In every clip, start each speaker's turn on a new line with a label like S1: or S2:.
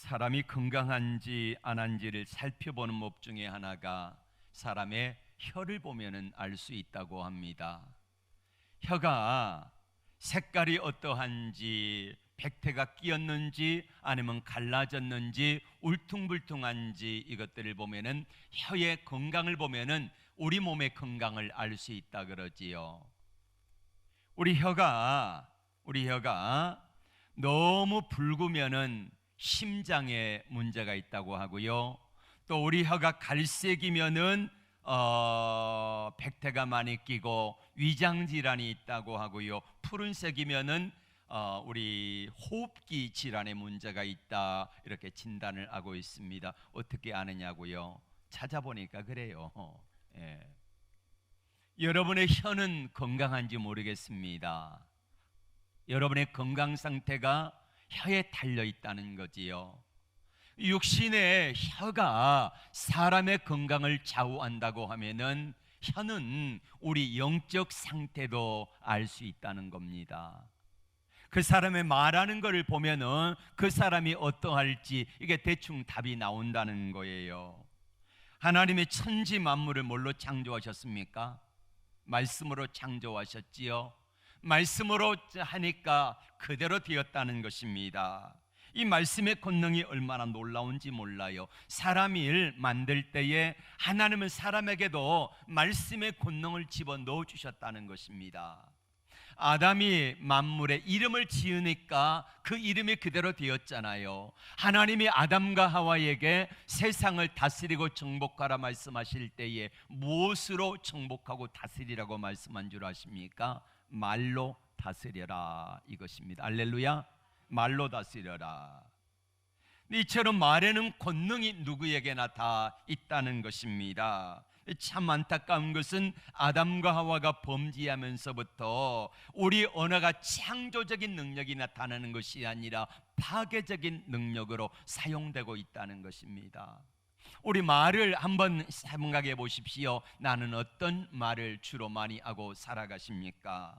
S1: 사람이 건강한지 안 한지를 살펴보는 법 중에 하나가 사람의 혀를 보면은 알 수 있다고 합니다. 혀가 색깔이 어떠한지, 백태가 끼었는지 아니면 갈라졌는지 울퉁불퉁한지 이것들을 보면은 혀의 건강을 보면은 우리 몸의 건강을 알 수 있다 그러지요. 우리 혀가 너무 붉으면은 심장에 문제가 있다고 하고요. 또 우리 혀가 갈색이면은 백태가 많이 끼고 위장 질환이 있다고 하고요. 푸른색이면은 우리 호흡기 질환에 문제가 있다 이렇게 진단을 하고 있습니다. 어떻게 아느냐고요? 찾아보니까 그래요. 예. 여러분의 혀는 건강한지 모르겠습니다. 여러분의 건강 상태가 혀에 달려 있다는 거지요. 육신의 혀가 사람의 건강을 좌우한다고 하면은 혀는 우리 영적 상태도 알 수 있다는 겁니다. 그 사람의 말하는 것을 보면은 그 사람이 어떠할지 이게 대충 답이 나온다는 거예요. 하나님의 천지 만물을 뭘로 창조하셨습니까? 말씀으로 창조하셨지요. 말씀으로 하니까 그대로 되었다는 것입니다. 이 말씀의 권능이 얼마나 놀라운지 몰라요. 사람을 만들 때에 하나님은 사람에게도 말씀의 권능을 집어넣어 주셨다는 것입니다. 아담이 만물에 이름을 지으니까 그 이름이 그대로 되었잖아요. 하나님이 아담과 하와에게 세상을 다스리고 정복하라 말씀하실 때에 무엇으로 정복하고 다스리라고 말씀한 줄 아십니까? 말로 다스려라 이것입니다. 할렐루야. 말로 다스려라. 이처럼 말에는 권능이 누구에게나 다 있다는 것입니다. 참 안타까운 것은 아담과 하와가 범죄하면서부터 우리 언어가 창조적인 능력이 나타나는 것이 아니라 파괴적인 능력으로 사용되고 있다는 것입니다. 우리 말을 한번 생각해 보십시오. 나는 어떤 말을 주로 많이 하고 살아가십니까?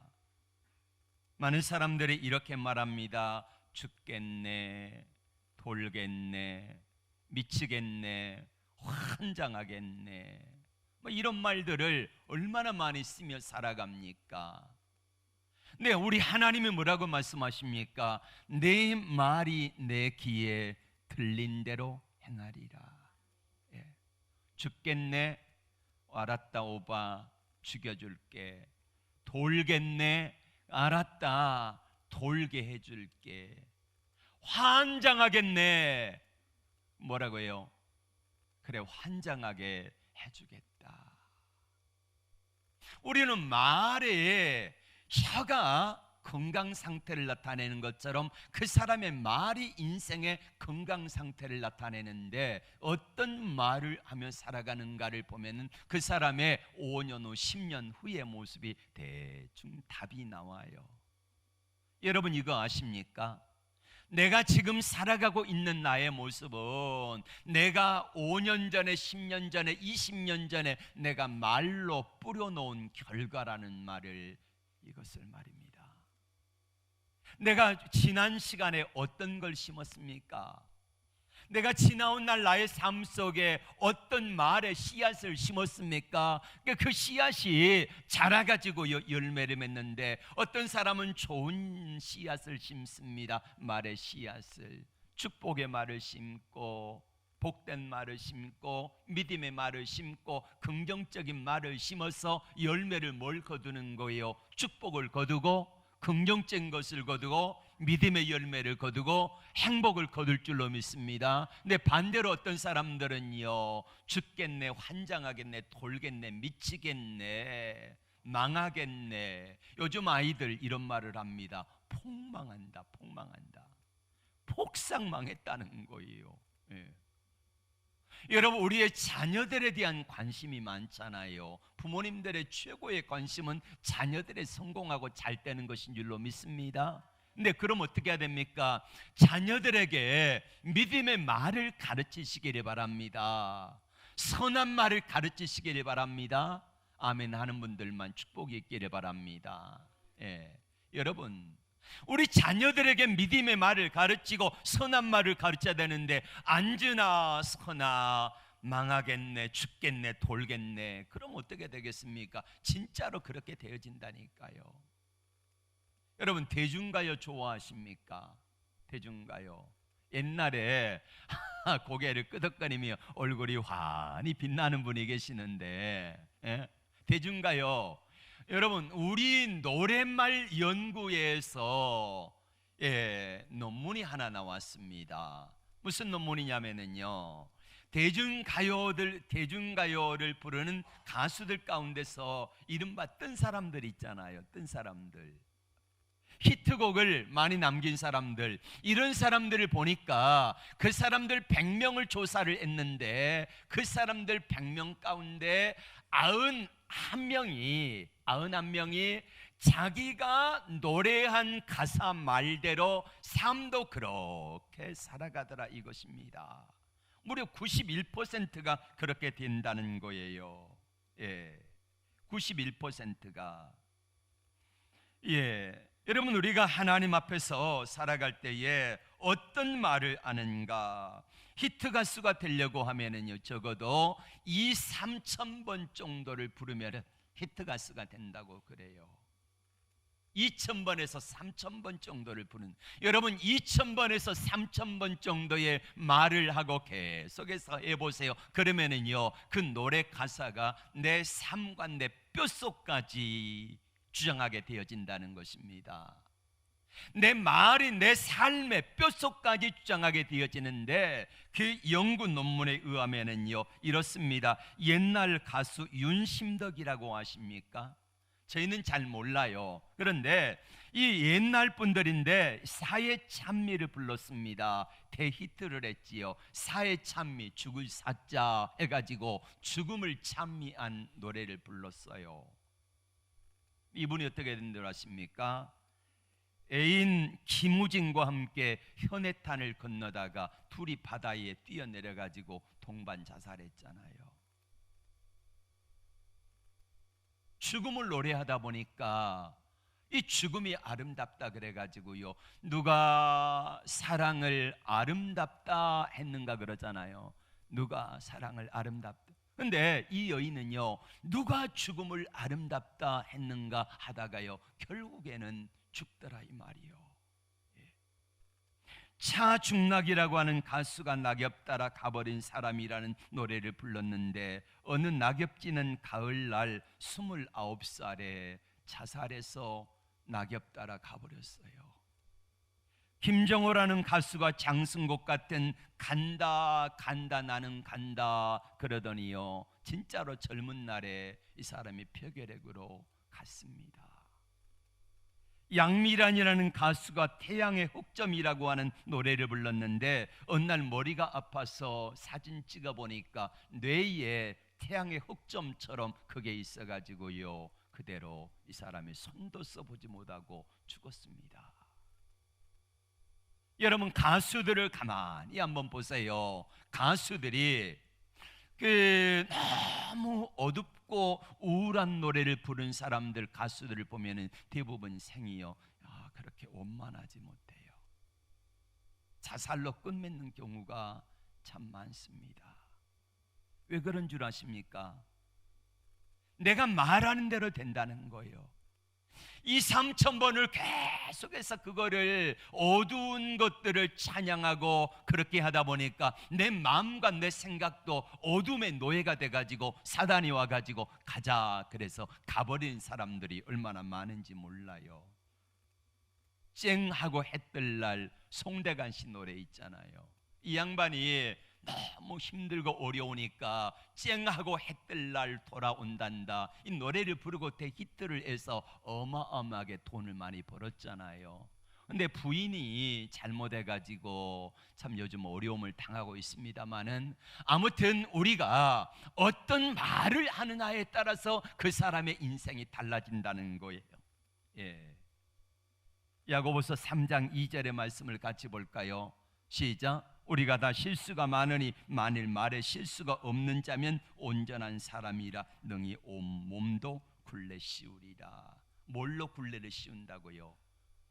S1: 많은 사람들이 이렇게 말합니다. 죽겠네, 돌겠네, 미치겠네, 환장하겠네, 이런 말들을 얼마나 많이 쓰며 살아갑니까? 네, 우리 하나님이 뭐라고 말씀하십니까? 내 말이 내 귀에 들린 대로 행하리라. 예. 죽겠네, 알았다 오바, 죽여줄게. 돌겠네, 알았다, 돌게 해줄게. 환장하겠네, 뭐라고 해요? 그래, 환장하게 해주겠다. 우리는 말에 혀가 건강 상태를 나타내는 것처럼 그 사람의 말이 인생의 건강 상태를 나타내는데 어떤 말을 하며 살아가는가를 보면은 그 사람의 5년 후 10년 후의 모습이 대충 답이 나와요. 여러분 이거 아십니까? 내가 지금 살아가고 있는 나의 모습은 내가 5년 전에, 10년 전에, 20년 전에 내가 말로 뿌려놓은 결과라는 말을, 이것을 말입니다. 내가 지난 시간에 어떤 걸 심었습니까? 내가 지나온 날 나의 삶 속에 어떤 말의 씨앗을 심었습니까? 그 씨앗이 자라가지고 열매를 맺는데 어떤 사람은 좋은 씨앗을 심습니다. 말의 씨앗을, 축복의 말을 심고 복된 말을 심고 믿음의 말을 심고 긍정적인 말을 심어서 열매를 뭘 거두는 거예요? 축복을 거두고 긍정적인 것을 거두고 믿음의 열매를 거두고 행복을 거둘 줄로 믿습니다. 근데 반대로 어떤 사람들은요, 죽겠네, 환장하겠네, 돌겠네, 미치겠네, 망하겠네. 요즘 아이들 이런 말을 합니다. 폭망한다, 폭망한다. 폭삭 망했다는 거예요. 예. 여러분, 우리의 자녀들에 대한 관심이 많잖아요. 부모님들의 최고의 관심은 자녀들의 성공하고 잘 되는 것인 줄로 믿습니다. 근데 그럼 어떻게 해야 됩니까? 자녀들에게 믿음의 말을 가르치시기를 바랍니다. 선한 말을 가르치시기를 바랍니다. 아멘 하는 분들만 축복이 있기를 바랍니다. 예. 여러분, 우리 자녀들에게 믿음의 말을 가르치고 선한 말을 가르쳐야 되는데 앉으나 서나 망하겠네, 죽겠네, 돌겠네. 그럼 어떻게 되겠습니까? 진짜로 그렇게 되어진다니까요. 여러분, 대중가요 좋아하십니까? 대중가요. 옛날에 고개를 끄덕거리며 얼굴이 환히 빛나는 분이 계시는데, 예? 대중가요. 여러분, 우리 노랫말 연구에서 논문이 하나 나왔습니다. 무슨 논문이냐면요, 대중가요를 부르는 가수들 가운데서 이른바 뜬 사람들 있잖아요. 뜬 사람들, 히트곡을 많이 남긴 사람들, 이런 사람들을 보니까 그 사람들 100명을 조사를 했는데 그 사람들 100명 가운데 91명이 자기가 노래한 가사 말대로 삶도 그렇게 살아가더라, 이것입니다. 무려 91%가 그렇게 된다는 거예요. 91%가. 여러분, 우리가 하나님 앞에서 살아갈 때에 어떤 말을 하는가? 히트 가수가 되려고 하면은요, 적어도 2,000~3,000번 정도를 부르면 히트 가수가 된다고 그래요. 2,000번에서 3,000번 정도를 부른, 여러분 2,000번에서 3,000번 정도의 말을 하고 계속해서 해보세요. 그러면은요, 그 노래 가사가 내 삶과 내 뼛속까지 주장하게 되어진다는 것입니다. 내 말이 내 삶의 뼛속까지 주장하게 되어지는데, 그 연구 논문에 의하면은요 이렇습니다. 옛날 가수 윤심덕이라고 아십니까? 저희는 잘 몰라요. 그런데 이 옛날 분들인데 사회 찬미를 불렀습니다. 대히트를 했지요. 사회 찬미, 죽을 사자 해가지고 죽음을 찬미한 노래를 불렀어요. 이분이 어떻게 된 줄 아십니까? 애인 김우진과 함께 현해탄을 건너다가 둘이 바다에 뛰어내려가지고 동반 자살했잖아요. 죽음을 노래하다 보니까 이 죽음이 아름답다 그래가지고요, 누가 사랑을 아름답다 했는가 그러잖아요. 누가 사랑을 아름답다. 근데 이 여인은요, 누가 죽음을 아름답다 했는가 하다가요, 결국에는 죽더라 이 말이요. 차중락이라고 하는 가수가 낙엽 따라 가버린 사람이라는 노래를 불렀는데, 어느 낙엽지는 가을날 29살에 자살해서 낙엽 따라 가버렸어요. 김정호라는 가수가 장승곡 같은 간다 간다 나는 간다 그러더니요, 진짜로 젊은 날에 이 사람이 표결핵으로 갔습니다. 양미란이라는 가수가 태양의 흑점이라고 하는 노래를 불렀는데, 어느 날 머리가 아파서 사진 찍어 보니까 뇌에 태양의 흑점처럼 그게 있어가지고요, 그대로 이 사람이 손도 써보지 못하고 죽었습니다. 여러분, 가수들을 가만히 한번 보세요. 가수들이 너무 어둡고 우울한 노래를 부른 사람들, 가수들을 보면은 대부분 생이요, 그렇게 원만하지 못해요. 자살로 끝맺는 경우가 참 많습니다. 왜 그런 줄 아십니까? 내가 말하는 대로 된다는 거예요. 2,000~3,000번을 계속해서 그거를, 어두운 것들을 찬양하고 그렇게 하다 보니까 내 마음과 내 생각도 어둠의 노예가 돼가지고 사단이 와가지고 가자 그래서 가버린 사람들이 얼마나 많은지 몰라요. 쨍하고 해 뜰 날, 송대관 씨 노래 있잖아요. 이 양반이 너무 힘들고 어려우니까 쨍하고 해 뜰 날 돌아온단다, 이 노래를 부르고 대히트를 해서 어마어마하게 돈을 많이 벌었잖아요. 근데 부인이 잘못해가지고 참 요즘 어려움을 당하고 있습니다만은, 아무튼 우리가 어떤 말을 하느냐에 따라서 그 사람의 인생이 달라진다는 거예요. 야고보서 3장 2절의 말씀을 같이 볼까요? 시작. 우리가 다 실수가 많으니 만일 말에 실수가 없는 자면 온전한 사람이라 능히 온 몸도 굴레 씌우리라. 뭘로 굴레를 씌운다고요?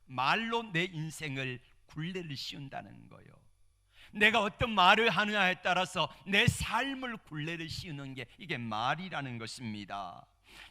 S1: 말로 내 인생을 굴레를 씌운다는 거예요. 내가 어떤 말을 하느냐에 따라서 내 삶을 굴레를 씌우는 게 이게 말이라는 것입니다.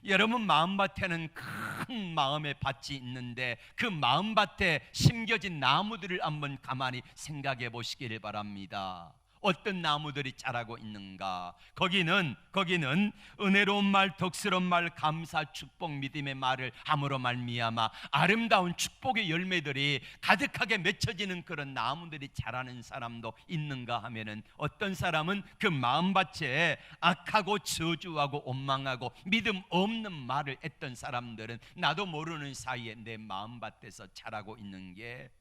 S1: 여러분 마음밭에는 큰 마음의 밭이 있는데 그 마음밭에 심겨진 나무들을 한번 가만히 생각해 보시기를 바랍니다. 어떤 나무들이 자라고 있는가? 거기는 은혜로운 말, 덕스러운 말, 감사, 축복, 믿음의 말을 함으로 말미암아 아름다운 축복의 열매들이 가득하게 맺혀지는 그런 나무들이 자라는 사람도 있는가 하면은 어떤 사람은 그 마음밭에 악하고 저주하고 원망하고 믿음 없는 말을 했던 사람들은 나도 모르는 사이에 내 마음밭에서 자라고 있는 게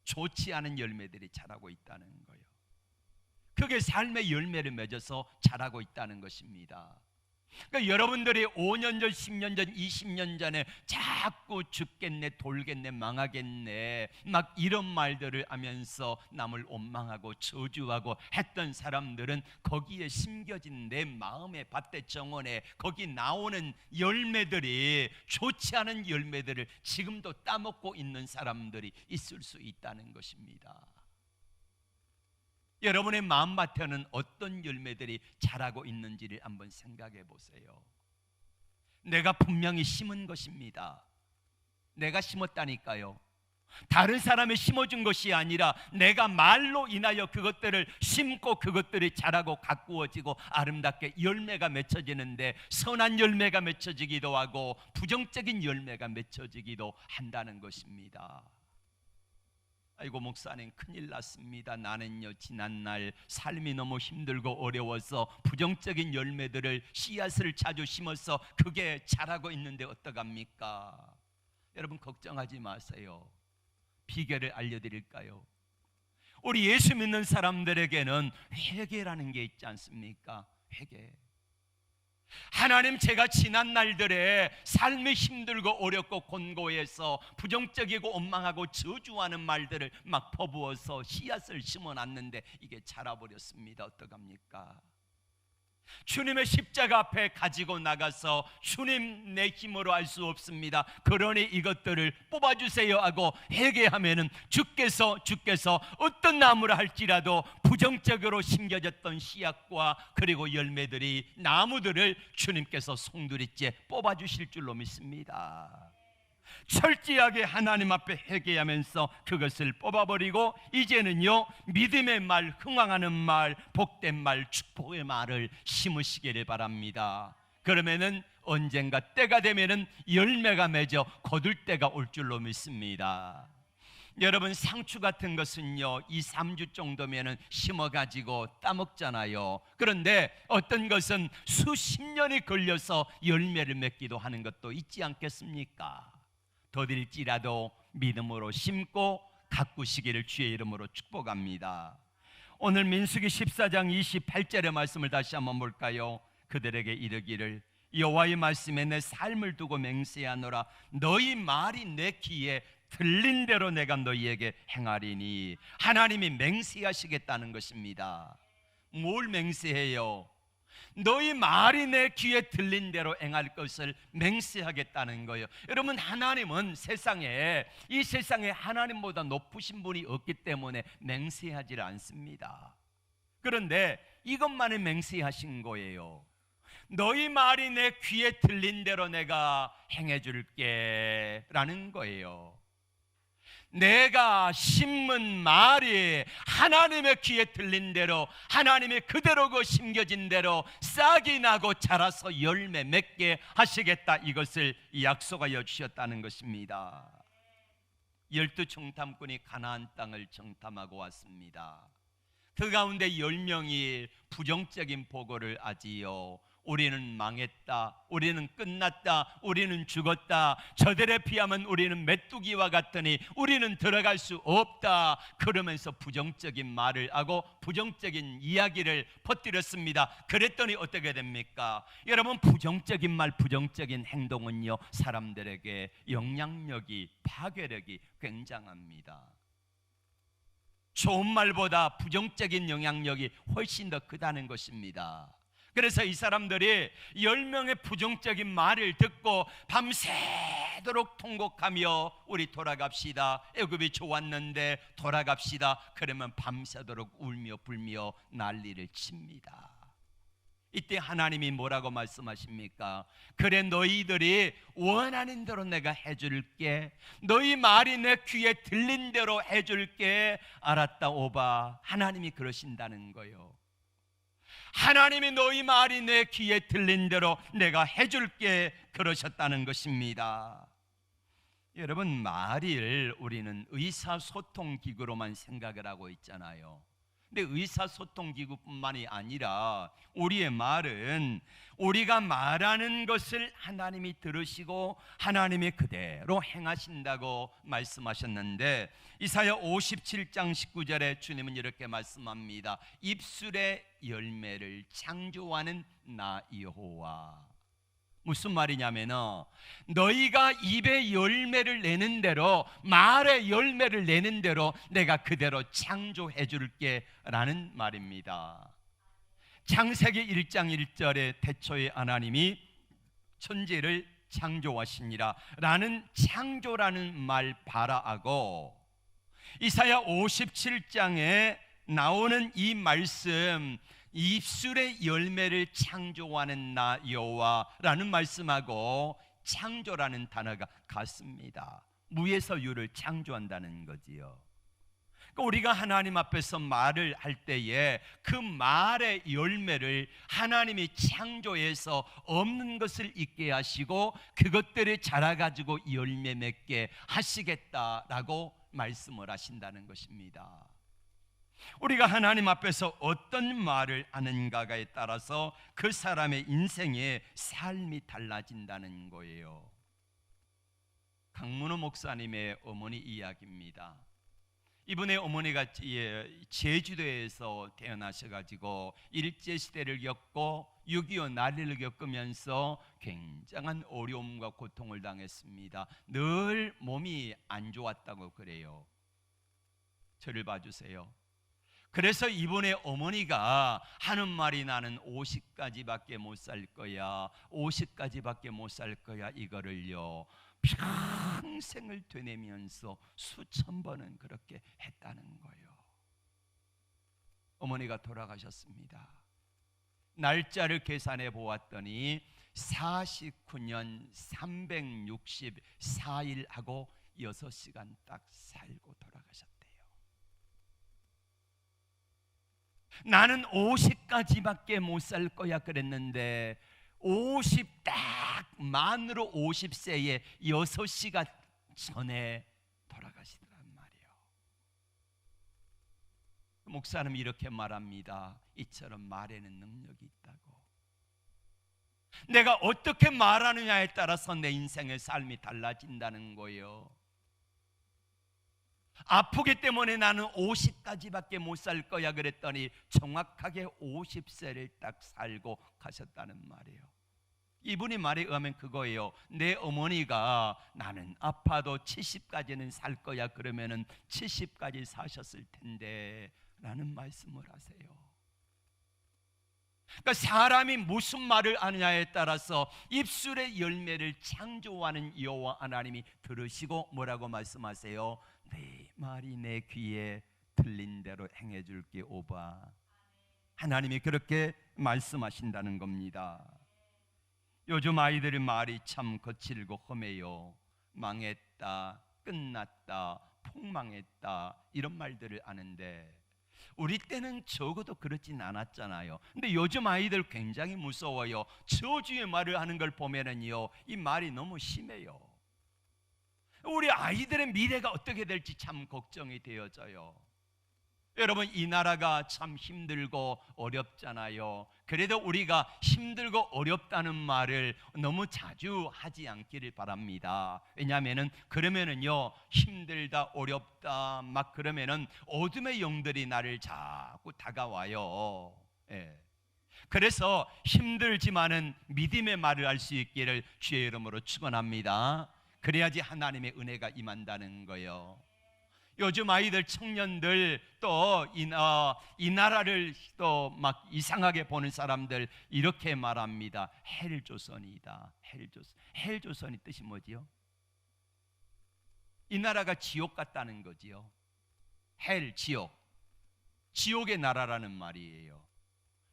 S1: 좋지 않은 열매들이 자라고 있다는 거예요. 그게 삶의 열매를 맺어서 자라고 있다는 것입니다. 그러니까 여러분들이 5년 전, 10년 전, 20년 전에 자꾸 죽겠네, 돌겠네, 망하겠네 막 이런 말들을 하면서 남을 원망하고 저주하고 했던 사람들은 거기에 심겨진 내 마음의 밭대 정원에 거기 나오는 열매들이 좋지 않은 열매들을 지금도 따먹고 있는 사람들이 있을 수 있다는 것입니다. 여러분의 마음밭에는 어떤 열매들이 자라고 있는지를 한번 생각해 보세요. 내가 분명히 심은 것입니다. 내가 심었다니까요. 다른 사람이 심어준 것이 아니라 내가 말로 인하여 그것들을 심고 그것들이 자라고 가꾸어지고 아름답게 열매가 맺혀지는데 선한 열매가 맺혀지기도 하고 부정적인 열매가 맺혀지기도 한다는 것입니다. 아이고 목사님 큰일 났습니다. 나는요 지난날 삶이 너무 힘들고 어려워서 부정적인 열매들을 씨앗을 자주 심어서 그게 자라고 있는데 어떡합니까? 여러분 걱정하지 마세요. 비결을 알려드릴까요? 우리 예수 믿는 사람들에게는 회개라는 게 있지 않습니까? 회개. 하나님, 제가 지난 날들에 삶이 힘들고 어렵고 곤고해서 부정적이고 원망하고 저주하는 말들을 막 퍼부어서 씨앗을 심어놨는데 이게 자라버렸습니다. 어떡합니까? 주님의 십자가 앞에 가지고 나가서 주님 내 힘으로 할 수 없습니다. 그러니 이것들을 뽑아주세요 하고 회개하면은 주께서 어떤 나무를 할지라도 부정적으로 심겨졌던 씨앗과 그리고 열매들이 나무들을 주님께서 송두리째 뽑아주실 줄로 믿습니다. 철저하게 하나님 앞에 회개하면서 그것을 뽑아버리고 이제는요 믿음의 말, 흥왕하는 말, 복된 말, 축복의 말을 심으시기를 바랍니다. 그러면은 언젠가 때가 되면은 열매가 맺어 거둘 때가 올 줄로 믿습니다. 여러분 상추 같은 것은요 2, 3주 정도면은 심어가지고 따먹잖아요. 그런데 어떤 것은 수십 년이 걸려서 열매를 맺기도 하는 것도 있지 않겠습니까? 더딜지라도 믿음으로 심고 가꾸시기를 주의 이름으로 축복합니다. 오늘 민수기 14장 28절의 말씀을 다시 한번 볼까요? 그들에게 이르기를 여호와의 말씀에 내 삶을 두고 맹세하노라. 너희 말이 내 귀에 들린 대로 내가 너희에게 행하리니. 하나님이 맹세하시겠다는 것입니다. 뭘 맹세해요? 너희 말이 내 귀에 들린 대로 행할 것을 맹세하겠다는 거예요. 여러분 하나님은 이 세상에 하나님보다 높으신 분이 없기 때문에 맹세하지 않습니다. 그런데 이것만을 맹세하신 거예요. 너희 말이 내 귀에 들린 대로 내가 행해 줄게 라는 거예요. 내가 심은 말이 하나님의 귀에 들린 대로 하나님의 그대로 그 심겨진 대로 싹이 나고 자라서 열매 맺게 하시겠다, 이것을 약속하여 주셨다는 것입니다. 12 정탐꾼이 가나안 땅을 정탐하고 왔습니다. 그 가운데 10명이 부정적인 보고를 하지요. 우리는 망했다, 우리는 끝났다, 우리는 죽었다, 저들에 비하면 우리는 메뚜기와 같으니 우리는 들어갈 수 없다, 그러면서 부정적인 말을 하고 부정적인 이야기를 퍼뜨렸습니다. 그랬더니 어떻게 됩니까? 여러분 부정적인 말, 부정적인 행동은요 사람들에게 영향력이, 파괴력이 굉장합니다. 좋은 말보다 부정적인 영향력이 훨씬 더 크다는 것입니다. 그래서 이 사람들이 10명의 부정적인 말을 듣고 밤새도록 통곡하며 우리 돌아갑시다, 애굽이 좋았는데 돌아갑시다, 그러면 밤새도록 울며 불며 난리를 칩니다. 이때 하나님이 뭐라고 말씀하십니까? 그래, 너희들이 원하는 대로 내가 해줄게. 너희 말이 내 귀에 들린 대로 해줄게. 알았다 오바. 하나님이 그러신다는 거예요. 하나님이 너희 말이 내 귀에 들린 대로 내가 해줄게 그러셨다는 것입니다. 여러분, 말을 우리는 의사소통기구로만 생각을 하고 있잖아요. 근데 의사소통기구뿐만이 아니라 우리의 말은 우리가 말하는 것을 하나님이 들으시고 하나님이 그대로 행하신다고 말씀하셨는데, 이사야 57장 19절에 주님은 이렇게 말씀합니다. 입술의 열매를 창조하는 나 여호와. 무슨 말이냐면은 너희가 입의 열매를 내는 대로, 말의 열매를 내는 대로 내가 그대로 창조해 줄게 라는 말입니다. 창세기 1장 1절에 태초에 하나님이 천지를 창조하시니라 라는 창조라는 말 발아하고, 이사야 57장에 나오는 이 말씀, 입술의 열매를 창조하는 나 여호와라는 말씀하고 창조라는 단어가 같습니다. 무에서 유를 창조한다는 거지요. 그러니까 우리가 하나님 앞에서 말을 할 때에 그 말의 열매를 하나님이 창조해서 없는 것을 있게 하시고 그것들을 자라가지고 열매 맺게 하시겠다라고 말씀을 하신다는 것입니다. 우리가 하나님 앞에서 어떤 말을 하는가에 따라서 그 사람의 인생의 삶이 달라진다는 거예요. 강문호 목사님의 어머니 이야기입니다. 이분의 어머니가 제주도에서 태어나셔가지고 일제시대를 겪고 6.25 난리를 겪으면서 굉장한 어려움과 고통을 당했습니다. 늘 몸이 안 좋았다고 그래요. 저를 봐주세요. 그래서 이분의 어머니가 하는 말이 나는 50까지밖에 못 살 거야, 50까지밖에 못 살 거야, 이거를요 평생을 되뇌면서 수천 번은 그렇게 했다는 거예요. 어머니가 돌아가셨습니다. 날짜를 계산해 보았더니 49년 364일하고 6시간 딱 살고 돌아가셨대요. 나는 50까지밖에 못 살 거야 그랬는데 50 딱 만으로 50세에 6시간 전에 돌아가시더란 말이에요. 목사님이 이렇게 말합니다. 이처럼 말에는 능력이 있다고. 내가 어떻게 말하느냐에 따라서 내 인생의 삶이 달라진다는 거예요. 아프기 때문에 나는 50까지밖에 못 살 거야 그랬더니 정확하게 50세를 딱 살고 가셨다는 말이에요. 이분이 말에 의하면 그거예요. 내 어머니가 나는 아파도 70까지는 살 거야 그러면은 70까지 사셨을 텐데 라는 말씀을 하세요. 그러니까 사람이 무슨 말을 하느냐에 따라서 입술의 열매를 창조하는 여호와 하나님이 들으시고 뭐라고 말씀하세요? 네 말이 내 귀에 들린 대로 행해 줄게 오바. 하나님이 그렇게 말씀하신다는 겁니다. 요즘 아이들의 말이 참 거칠고 험해요. 망했다, 끝났다, 폭망했다 이런 말들을 하는데 우리 때는 적어도 그렇진 않았잖아요. 근데 요즘 아이들 굉장히 무서워요. 저주의 말을 하는 걸 보면은요 이 말이 너무 심해요. 우리 아이들의 미래가 어떻게 될지 참 걱정이 되어져요. 여러분, 이 나라가 참 힘들고 어렵잖아요. 그래도 우리가 힘들고 어렵다는 말을 너무 자주 하지 않기를 바랍니다. 왜냐하면은 그러면은요 힘들다 어렵다 막 그러면은 어둠의 영들이 나를 자꾸 다가와요. 예. 그래서 힘들지만은 믿음의 말을 할 수 있기를 주의 이름으로 축원합니다. 그래야지 하나님의 은혜가 임한다는 거예요. 요즘 아이들, 청년들, 또 이 나라를 또 막 이상하게 보는 사람들 이렇게 말합니다. 헬조선이다. 헬조선. 헬조선이 뜻이 뭐지요? 이 나라가 지옥 같다는 거지요. 헬, 지옥. 지옥의 나라라는 말이에요.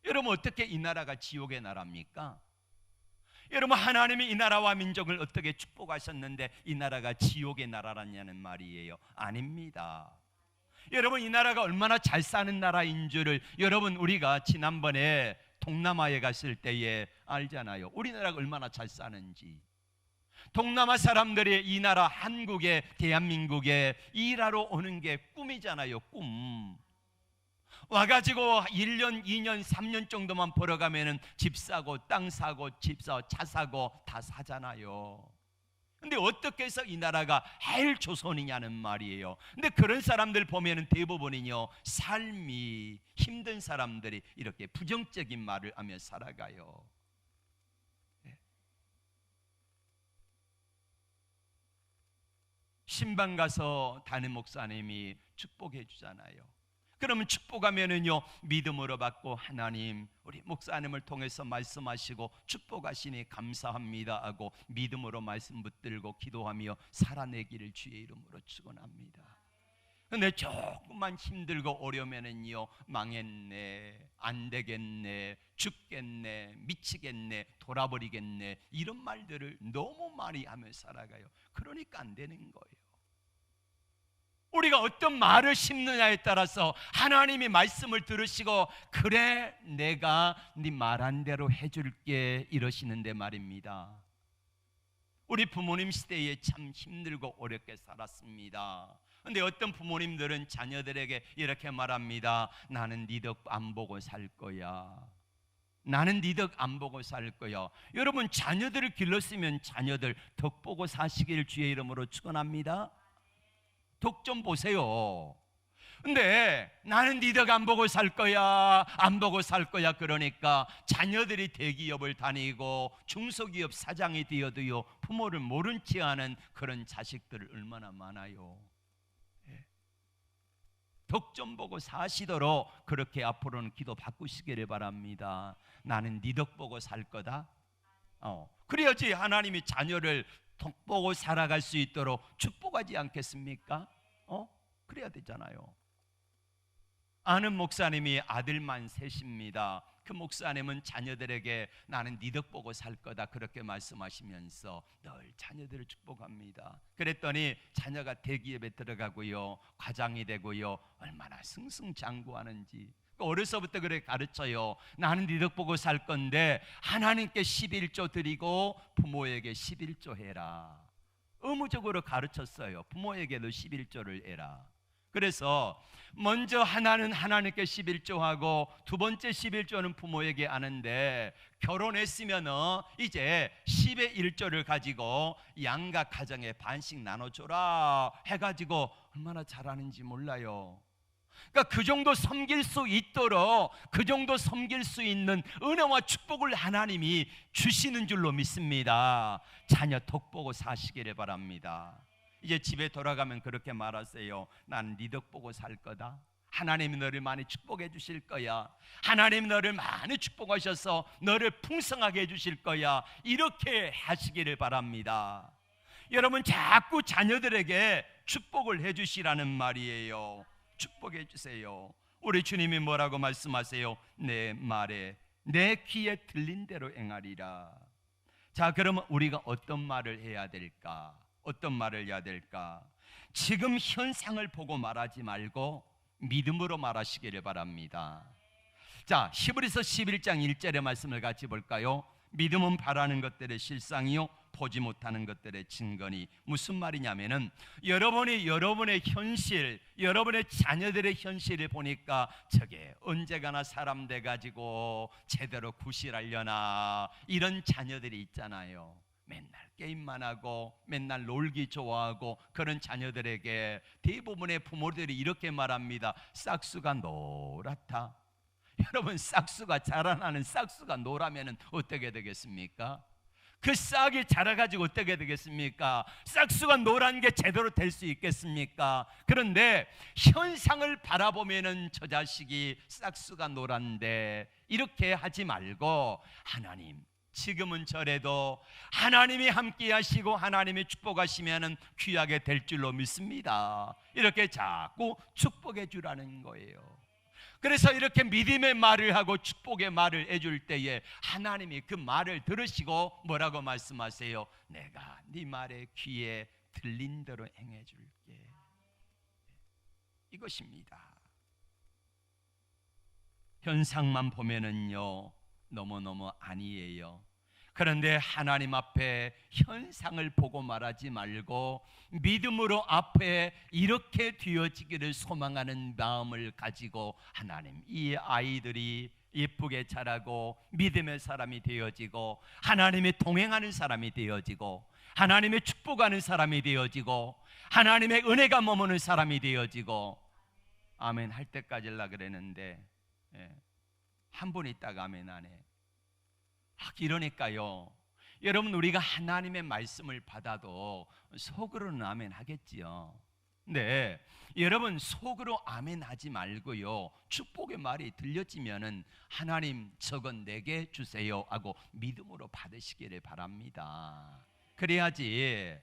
S1: 여러분, 어떻게 이 나라가 지옥의 나라입니까? 여러분, 하나님이 이 나라와 민족을 어떻게 축복하셨는데 이 나라가 지옥의 나라라냐는 말이에요. 아닙니다. 여러분, 이 나라가 얼마나 잘 사는 나라인 줄을 여러분, 우리가 지난번에 동남아에 갔을 때에 알잖아요. 우리나라가 얼마나 잘 사는지. 동남아 사람들이 이 나라 한국에, 대한민국에 일하러 오는 게 꿈이잖아요. 꿈. 와가지고 1년, 2년, 3년 정도만 벌어가면은 집 사고 땅 사고 집 사고 차 사고 다 사잖아요. 근데 어떻게 해서 이 나라가 헬조선이냐는 말이에요. 근데 그런 사람들 보면은 대부분이요, 삶이 힘든 사람들이 이렇게 부정적인 말을 하며 살아가요. 신방 가서 담임 목사님이 축복해 주잖아요. 그러면 축복하면은요, 믿음으로 받고 하나님 우리 목사님을 통해서 말씀하시고 축복하시니 감사합니다 하고 믿음으로 말씀 붙들고 기도하며 살아내기를 주의 이름으로 축원합니다. 근데 조금만 힘들고 어려우면은요, 망했네, 안 되겠네, 죽겠네, 미치겠네, 돌아버리겠네, 이런 말들을 너무 많이 하며 살아가요. 그러니까 안 되는 거예요. 우리가 어떤 말을 심느냐에 따라서 하나님이 말씀을 들으시고 그래, 내가 네 말한 대로 해줄게 이러시는데 말입니다. 우리 부모님 시대에 참 힘들고 어렵게 살았습니다. 그런데 어떤 부모님들은 자녀들에게 이렇게 말합니다. 나는 네 덕 안 보고 살 거야. 나는 네 덕 안 보고 살 거야. 여러분, 자녀들을 길렀으면 자녀들 덕 보고 사시길 주의 이름으로 축원합니다. 덕 좀 보세요. 근데 나는 네 덕 안 보고 살 거야, 안 보고 살 거야. 그러니까 자녀들이 대기업을 다니고 중소기업 사장이 되어도요, 부모를 모른 체 하는 그런 자식들 얼마나 많아요. 덕 좀 보고 사시도록 그렇게 앞으로는 기도 바꾸시기를 바랍니다. 나는 네 덕 보고 살 거다. 그래야지 하나님이 자녀를 덕 보고 살아갈 수 있도록 축복하지 않겠습니까? 그래야 되잖아요. 아는 목사님이 아들만 셋입니다. 그 목사님은 자녀들에게 나는 네 덕 보고 살 거다 그렇게 말씀하시면서 늘 자녀들을 축복합니다. 그랬더니 자녀가 대기업에 들어가고요, 과장이 되고요, 얼마나 승승장구하는지. 어려서부터 그렇게 가르쳐요. 나는 네 덕 보고 살 건데 하나님께 11조 드리고 부모에게 11조 해라. 의무적으로 가르쳤어요. 부모에게도 11조를 해라. 그래서 먼저 하나는 하나님께 11조 하고 두 번째 11조는 부모에게 하는데, 결혼했으면 이제 10의 1조를 가지고 양가 가정에 반씩 나눠줘라 해가지고 얼마나 잘하는지 몰라요. 그러니까 그 정도 섬길 수 있도록, 그 정도 섬길 수 있는 은혜와 축복을 하나님이 주시는 줄로 믿습니다. 자녀 덕 보고 사시기를 바랍니다. 이제 집에 돌아가면 그렇게 말하세요. 난 네 덕 보고 살 거다. 하나님이 너를 많이 축복해 주실 거야. 하나님이 너를 많이 축복하셔서 너를 풍성하게 해 주실 거야. 이렇게 하시기를 바랍니다. 여러분, 자꾸 자녀들에게 축복을 해 주시라는 말이에요. 축복해 주세요. 우리 주님이 뭐라고 말씀하세요? 내 말에 내 귀에 들린 대로 행하리라. 자, 그러면 우리가 어떤 말을 해야 될까? 어떤 말을 해야 될까? 지금 현상을 보고 말하지 말고 믿음으로 말하시기를 바랍니다. 자, 히브리서 11장 1절의 말씀을 같이 볼까요? 믿음은 바라는 것들의 실상이요 보지 못하는 것들의 증거니. 무슨 말이냐면은 여러분의 현실, 여러분의 자녀들의 현실을 보니까 저게 언제 가나 사람 돼 가지고 제대로 구실하려나, 이런 자녀들이 있잖아요. 맨날 게임만 하고 맨날 놀기 좋아하고 그런 자녀들에게 대부분의 부모들이 이렇게 말합니다. 싹수가 노랗다. 여러분, 싹수가 자라나는 싹수가 노라면 어떻게 되겠습니까? 그 싹이 자라가지고 어떻게 되겠습니까? 싹수가 노란 게 제대로 될 수 있겠습니까? 그런데 현상을 바라보면은 저 자식이 싹수가 노란데, 이렇게 하지 말고 하나님, 지금은 저래도 하나님이 함께 하시고 하나님이 축복하시면은 귀하게 될 줄로 믿습니다. 이렇게 자꾸 축복해 주라는 거예요. 그래서 이렇게 믿음의 말을 하고 축복의 말을 해줄 때에 하나님이 그 말을 들으시고 뭐라고 말씀하세요? 내가 네 말에 귀에 들린 대로 행해줄게. 이것입니다. 현상만 보면은요, 너무너무 아니에요. 그런데 하나님 앞에 현상을 보고 말하지 말고 믿음으로 앞에 이렇게 되어지기를 소망하는 마음을 가지고, 하나님, 이 아이들이 예쁘게 자라고 믿음의 사람이 되어지고 하나님의 동행하는 사람이 되어지고 하나님의 축복하는 사람이 되어지고 하나님의 은혜가 머무는 사람이 되어지고, 아멘 할 때까지 하려고 그랬는데 한 분 있다가 아멘 안 해. 이러니까요, 여러분, 우리가 하나님의 말씀을 받아도 속으로는 아멘 하겠지요. 네, 여러분, 속으로 아멘 하지 말고요, 축복의 말이 들려지면은 하나님, 저건 내게 주세요 하고 믿음으로 받으시기를 바랍니다. 그래야지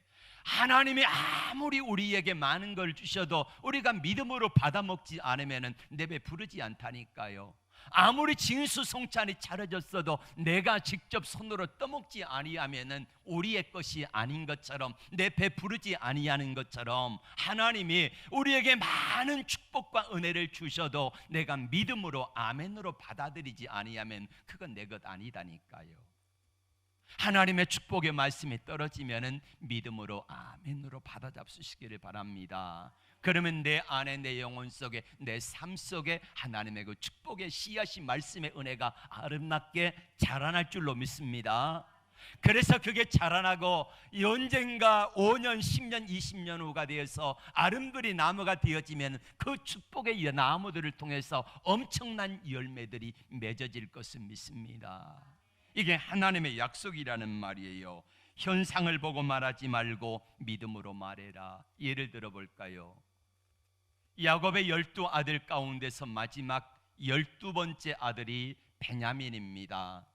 S1: 하나님이 아무리 우리에게 많은 걸 주셔도 우리가 믿음으로 받아먹지 않으면은 내배 부르지 않다니까요. 아무리 진수성찬이 차려졌어도 내가 직접 손으로 떠먹지 아니하면은 우리의 것이 아닌 것처럼, 내 배 부르지 아니하는 것처럼, 하나님이 우리에게 많은 축복과 은혜를 주셔도 내가 믿음으로 아멘으로 받아들이지 아니하면 그건 내 것 아니다니까요. 하나님의 축복의 말씀이 떨어지면은 믿음으로 아멘으로 받아잡수시기를 바랍니다. 그러면 내 안에, 내 영혼 속에, 내 삶 속에 하나님의 그 축복의 씨앗이, 말씀의 은혜가 아름답게 자라날 줄로 믿습니다. 그래서 그게 자라나고 언젠가 5년, 10년, 20년 후가 되어서 아름드리 나무가 되어지면 그 축복의 나무들을 통해서 엄청난 열매들이 맺어질 것을 믿습니다. 이게 하나님의 약속이라는 말이에요. 현상을 보고 말하지 말고 믿음으로 말해라. 예를 들어 볼까요? 야곱의 12아들 가운데서 마지막 12번째 아들이 베냐민입니다.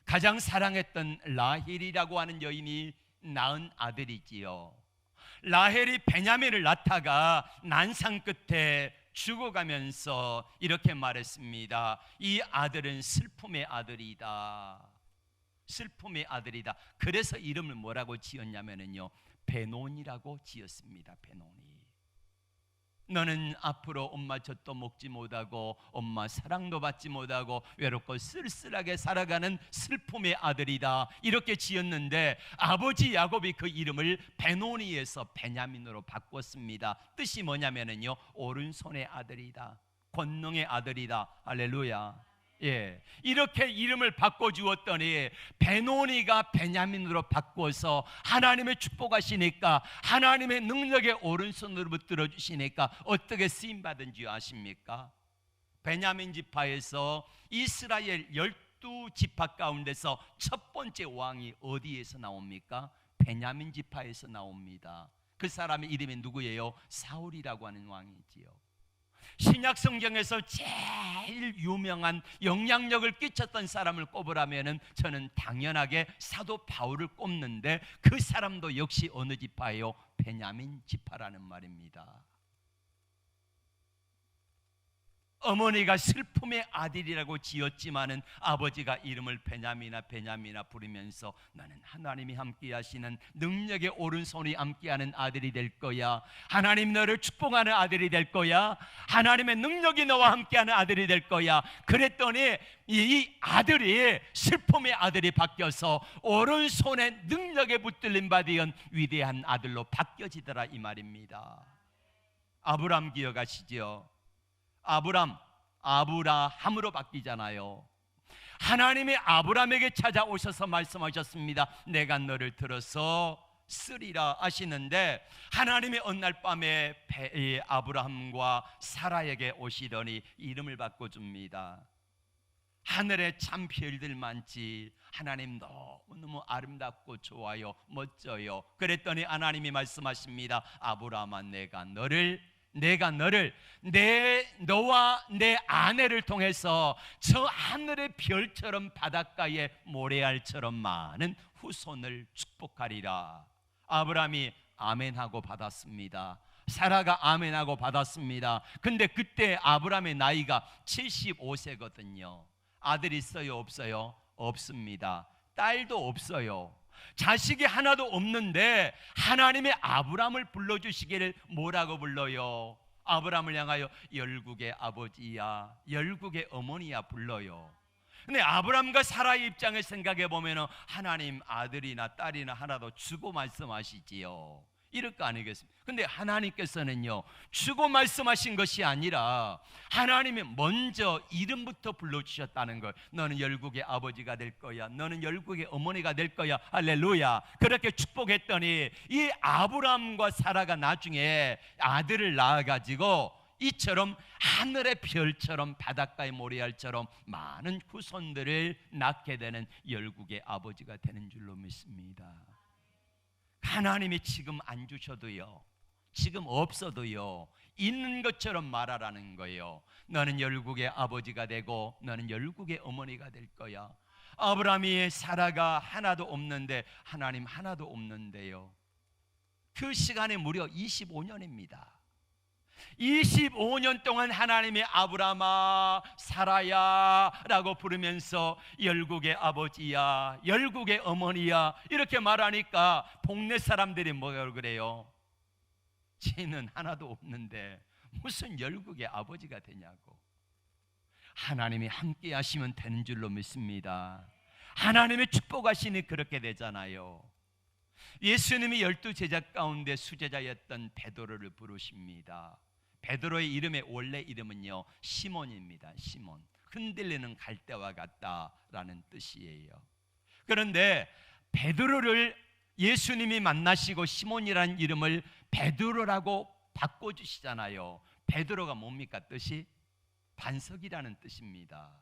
S1: 가장 사랑했던 라헬이라고 하는 여인이 낳은 아들이지요. 라헬이 베냐민을 낳다가 난상 끝에 죽어가면서 이렇게 말했습니다. 이 아들은 슬픔의 아들이다. 슬픔의 아들이다. 그래서 이름을 뭐라고 지었냐면요, 베논이라고 지었습니다. 베논이. 너는 앞으로 엄마 젖도 먹지 못하고 엄마 사랑도 받지 못하고 외롭고 쓸쓸하게 살아가는 슬픔의 아들이다, 이렇게 지었는데 아버지 야곱이 그 이름을 베노니에서 베냐민으로 바꿨습니다. 뜻이 뭐냐면요, 오른손의 아들이다, 권능의 아들이다. 할렐루야. 예, 이렇게 이름을 바꿔주었더니 베노니가 베냐민으로 바꿔서 하나님의 축복하시니까, 하나님의 능력의 오른손으로 붙들어 주시니까 어떻게 쓰임받은 줄 아십니까? 베냐민 지파에서 이스라엘 12지파 가운데서 첫 번째 왕이 어디에서 나옵니까? 베냐민 지파에서 나옵니다. 그 사람의 이름이 누구예요? 사울이라고 하는 왕이지요. 신약 성경에서 제일 유명한 영향력을 끼쳤던 사람을 꼽으라면은 저는 당연하게 사도 바울을 꼽는데, 그 사람도 역시 어느 지파예요? 베냐민 지파라는 말입니다. 어머니가 슬픔의 아들이라고 지었지만은 아버지가 이름을 베냐민아 부르면서 너는 하나님이 함께 하시는 능력의 오른손이 함께하는 아들이 될 거야. 하나님 너를 축복하는 아들이 될 거야. 하나님의 능력이 너와 함께하는 아들이 될 거야. 그랬더니 이 아들이 슬픔의 아들이 바뀌어서 오른손에 능력에 붙들림 받은 위대한 아들로 바뀌어지더라, 이 말입니다. 아브람 기억하시죠? 아브라함으로 바뀌잖아요. 하나님이 아브람에게 찾아오셔서 말씀하셨습니다. 내가 너를 들어서 쓰리라 하시는데, 하나님이 어느 날 밤에 아브라함과 사라에게 오시더니 이름을 바꿔줍니다. 하늘에 참 별들 많지. 하나님 너무너무 아름답고 좋아요, 멋져요. 그랬더니 하나님이 말씀하십니다. 아브라함아, 내가 너를 너와 내 아내를 통해서 저 하늘의 별처럼 바닷가의 모래알처럼 많은 후손을 축복하리라. 아브라함이 아멘하고 받았습니다. 사라가 아멘하고 받았습니다. 근데 그때 아브라함의 나이가 75세거든요. 아들 있어요, 없어요? 없습니다. 딸도 없어요. 자식이 하나도 없는데 하나님의 아브라함을 불러주시기를 뭐라고 불러요? 아브라함을 향하여 열국의 아버지야, 열국의 어머니야 불러요. 근데 아브라함과 사라의 입장을 생각해 보면 하나님 아들이나 딸이나 하나도 주고 말씀하시지요. 이럴 거 아니겠습니까? 근데 하나님께서는요, 주고 말씀하신 것이 아니라 하나님이 먼저 이름부터 불러주셨다는 걸. 너는 열국의 아버지가 될 거야, 너는 열국의 어머니가 될 거야. 할렐루야. 그렇게 축복했더니 이 아브라함과 사라가 나중에 아들을 낳아가지고 이처럼 하늘의 별처럼 바닷가의 모래알처럼 많은 후손들을 낳게 되는 열국의 아버지가 되는 줄로 믿습니다. 하나님이 지금 안 주셔도요, 지금 없어도요, 있는 것처럼 말하라는 거예요. 너는 열국의 아버지가 되고 너는 열국의 어머니가 될 거야. 아브라함이 사라가 하나도 없는데, 하나님 하나도 없는데요, 그 시간이 무려 25년입니다 25년 동안 하나님이 아브라함아, 사라야 라고 부르면서 열국의 아버지야, 열국의 어머니야 이렇게 말하니까 동네 사람들이 뭐라고 그래요? 쟤는 하나도 없는데 무슨 열국의 아버지가 되냐고. 하나님이 함께 하시면 되는 줄로 믿습니다. 하나님의 축복하시니 그렇게 되잖아요. 예수님이 12제자 가운데 수제자였던 베드로를 부르십니다. 베드로의 이름의 원래 이름은요, 시몬입니다. 시몬, 흔들리는 갈대와 같다라는 뜻이에요. 그런데 베드로를 예수님이 만나시고 시몬이라는 이름을 베드로라고 바꿔주시잖아요. 베드로가 뭡니까? 뜻이 반석이라는 뜻입니다.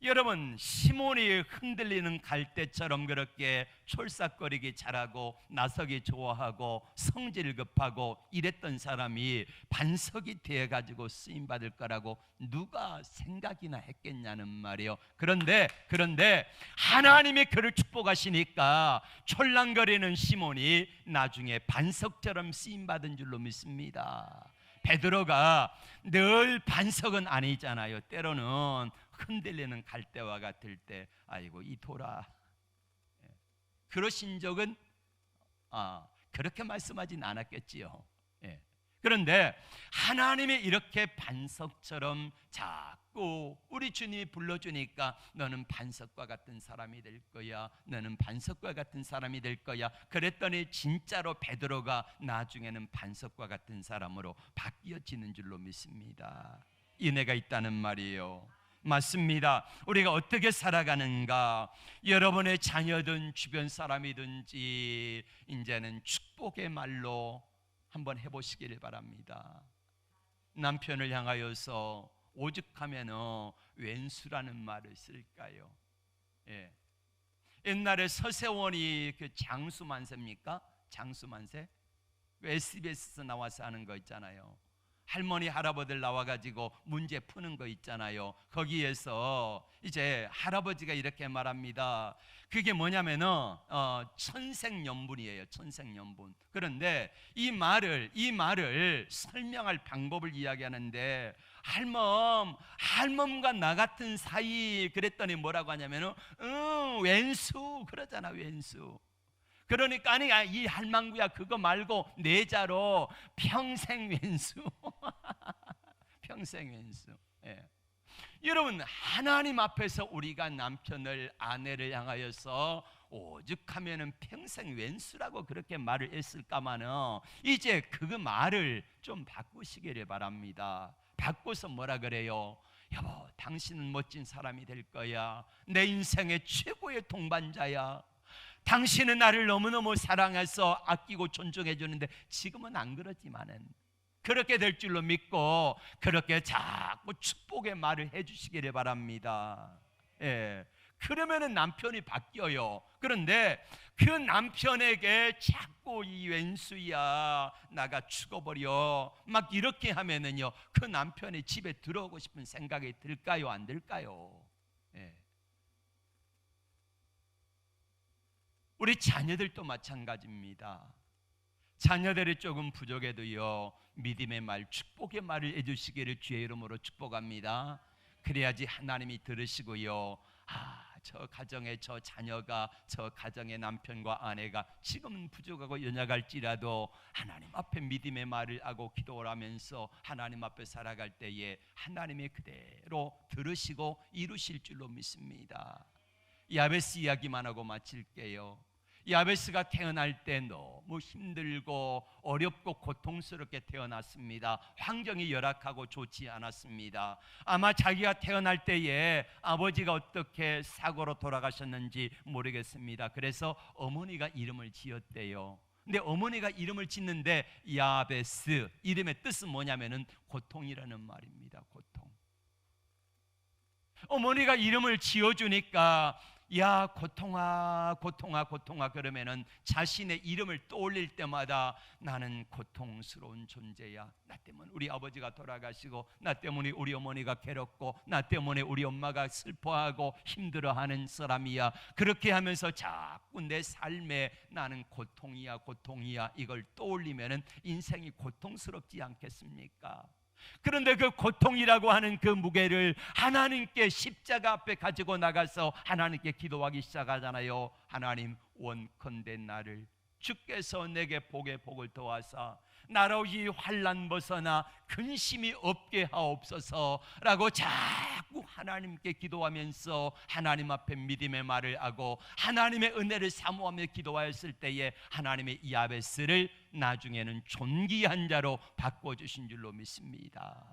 S1: 여러분, 시몬이 흔들리는 갈대처럼 그렇게 촐싹거리기 잘하고 나서기 좋아하고 성질 급하고 이랬던 사람이 반석이 되어가지고 쓰임받을 거라고 누가 생각이나 했겠냐는 말이에요. 그런데 하나님이 그를 축복하시니까 촐랑거리는 시몬이 나중에 반석처럼 쓰임받은 줄로 믿습니다. 베드로가 늘 반석은 아니잖아요. 때로는 흔들리는 갈대와 같을 때 아이고 이 돌아, 그러신 적은 그렇게 말씀하진 않았겠지요. 그런데 하나님이 이렇게 반석처럼 자꾸 우리 주님이 불러주니까 너는 반석과 같은 사람이 될 거야, 너는 반석과 같은 사람이 될 거야. 그랬더니 진짜로 베드로가 나중에는 반석과 같은 사람으로 바뀌어지는 줄로 믿습니다. 은혜가 있다는 말이에요. 맞습니다. 우리가 어떻게 살아가는가, 여러분의 자녀든 주변 사람이든지 이제는 축복의 말로 한번 해보시기를 바랍니다. 남편을 향하여서 오죽하면 왼수라는 말을 쓸까요? 옛날에 서세원이 그 장수만세입니까? 장수만세? SBS에서 나와서 하는 거 있잖아요. 할머니 할아버지들 나와가지고 문제 푸는 거 있잖아요. 거기에서 이제 할아버지가 이렇게 말합니다. 그게 뭐냐면은 천생연분이에요. 천생연분. 그런데 이 말을 설명할 방법을 이야기하는데, 할멈과 나 같은 사이 그랬더니 뭐라고 하냐면은 왼수 그러잖아, 왼수. 그러니까 아니 이 할망구야 그거 말고 내자로 평생 왼수. 평생 왼수. 여러분, 하나님 앞에서 우리가 남편을 아내를 향하여서 오죽하면은 평생 왼수라고 그렇게 말을 했을까마는 이제 그 말을 좀 바꾸시기를 바랍니다. 바꿔서 뭐라 그래요? 여보, 당신은 멋진 사람이 될 거야. 내 인생의 최고의 동반자야. 당신은 나를 너무너무 사랑해서 아끼고 존중해 주는데 지금은 안 그러지만은 그렇게 될 줄로 믿고 그렇게 자꾸 축복의 말을 해주시기를 바랍니다. 예. 그러면은 남편이 바뀌어요. 그런데 그 남편에게 자꾸 이 왼수야 나가 죽어버려 막 이렇게 하면은요, 그 남편이 집에 들어오고 싶은 생각이 들까요, 안 들까요? 예. 우리 자녀들도 마찬가지입니다. 자녀들이 조금 부족해도요, 믿음의 말, 축복의 말을 해주시기를 주의 이름으로 축복합니다. 그래야지 하나님이 들으시고요, 저 가정의 저 자녀가, 저 가정의 남편과 아내가 지금은 부족하고 연약할지라도 하나님 앞에 믿음의 말을 하고 기도를 하면서 하나님 앞에 살아갈 때에 하나님이 그대로 들으시고 이루실 줄로 믿습니다. 야베스 이야기만 하고 마칠게요. 야베스가 태어날 때 너무 힘들고 어렵고 고통스럽게 태어났습니다. 환경이 열악하고 좋지 않았습니다. 아마 자기가 태어날 때에 아버지가 어떻게 사고로 돌아가셨는지 모르겠습니다. 그래서 어머니가 이름을 지었대요. 근데 어머니가 이름을 짓는데 야베스, 이름의 뜻은 뭐냐면은 고통이라는 말입니다. 고통. 어머니가 이름을 지어주니까 야 고통아 고통아 고통아 그러면은 자신의 이름을 떠올릴 때마다 나는 고통스러운 존재야. 나 때문에 우리 아버지가 돌아가시고, 나 때문에 우리 어머니가 괴롭고, 나 때문에 우리 엄마가 슬퍼하고 힘들어하는 사람이야. 그렇게 하면서 자꾸 내 삶에 나는 고통이야 고통이야 이걸 떠올리면은 인생이 고통스럽지 않겠습니까? 그런데 그 고통이라고 하는 그 무게를 하나님께 십자가 앞에 가지고 나가서 하나님께 기도하기 시작하잖아요. 하나님, 원컨대 나를 주께서 내게 복에 복을 더하사 나로 이 환난 벗어나 근심이 없게 하옵소서라고 자꾸 하나님께 기도하면서 하나님 앞에 믿음의 말을 하고 하나님의 은혜를 사모하며 기도하였을 때에 하나님의 야베스를 나중에는 존귀한 자로 바꿔주신 줄로 믿습니다.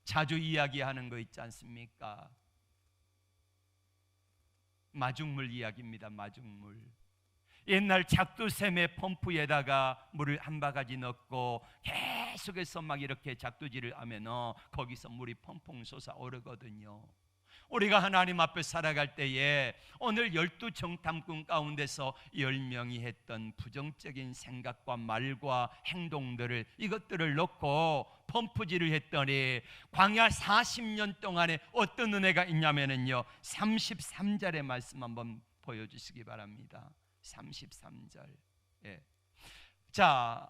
S1: 자주 이야기하는 거 있지 않습니까? 마중물 이야기입니다. 마중물. 옛날 작두샘의 펌프에다가 물을 한 바가지 넣고 계속해서 막 이렇게 작두질을 하면 거기서 물이 펑펑 솟아오르거든요. 우리가 하나님 앞에 살아갈 때에 오늘 12정탐꾼 가운데서 10명이 했던 부정적인 생각과 말과 행동들을, 이것들을 놓고 펌프질을 했더니 광야 40년 동안에 어떤 은혜가 있냐면요, 33절의 말씀 한번 보여주시기 바랍니다. 33절. 예. 자,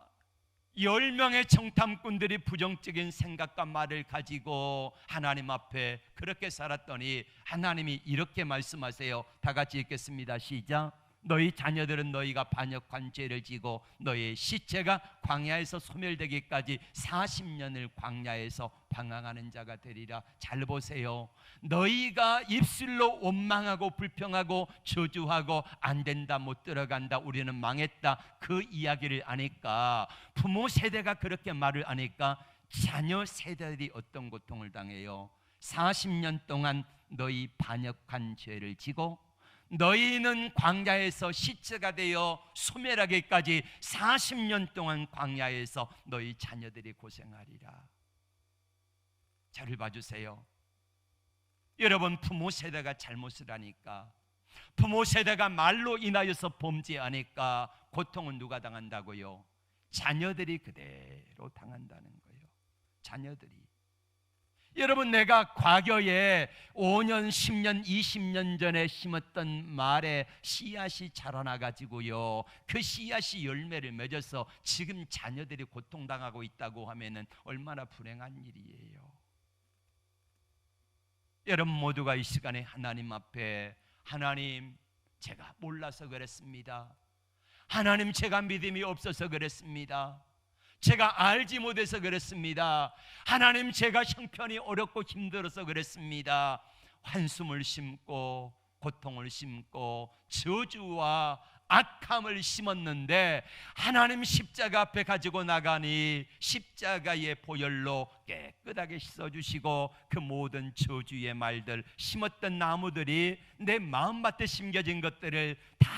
S1: 10명의 정탐꾼들이 부정적인 생각과 말을 가지고 하나님 앞에 그렇게 살았더니 하나님이 이렇게 말씀하세요. 다 같이 읽겠습니다. 시작. 너희 자녀들은 너희가 반역한 죄를 지고 너희의 시체가 광야에서 소멸되기까지 40년을 광야에서 방황하는 자가 되리라. 잘 보세요. 너희가 입술로 원망하고 불평하고 저주하고 안 된다, 못 들어간다, 우리는 망했다, 그 이야기를 하니까, 부모 세대가 그렇게 말을 하니까 자녀 세대들이 어떤 고통을 당해요? 40년 동안 너희 반역한 죄를 지고 너희는 광야에서 시체가 되어 소멸하기까지 40년 동안 광야에서 너희 자녀들이 고생하리라. 저를 봐주세요. 여러분, 부모 세대가 잘못을 하니까, 부모 세대가 말로 인하여서 범죄하니까 고통은 누가 당한다고요? 자녀들이 그대로 당한다는 거예요. 자녀들이. 여러분, 내가 과거에 5년, 10년, 20년 전에 심었던 말에 씨앗이 자라나가지고요, 그 씨앗이 열매를 맺어서 지금 자녀들이 고통당하고 있다고 하면은 얼마나 불행한 일이에요. 여러분 모두가 이 시간에 하나님 앞에, 하나님, 제가 몰라서 그랬습니다. 하나님, 제가 믿음이 없어서 그랬습니다. 제가 알지 못해서 그랬습니다. 하나님, 제가 형편이 어렵고 힘들어서 그랬습니다. 한숨을 심고 고통을 심고 저주와 악함을 심었는데 하나님 십자가 앞에 가지고 나가니 십자가의 보혈로 깨끗하게 씻어주시고 그 모든 저주의 말들, 심었던 나무들이 내 마음밭에 심겨진 것들을 다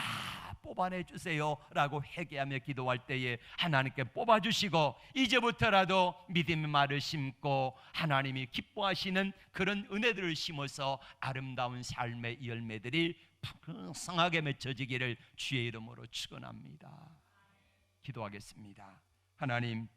S1: 뽑아내 주세요라고 회개하며 기도할 때에 하나님께 뽑아주시고 이제부터라도 믿음의 말을 심고 하나님이 기뻐하시는 그런 은혜들을 심어서 아름다운 삶의 열매들이 풍성하게 맺혀지기를 주의 이름으로 축원합니다. 기도하겠습니다. 하나님,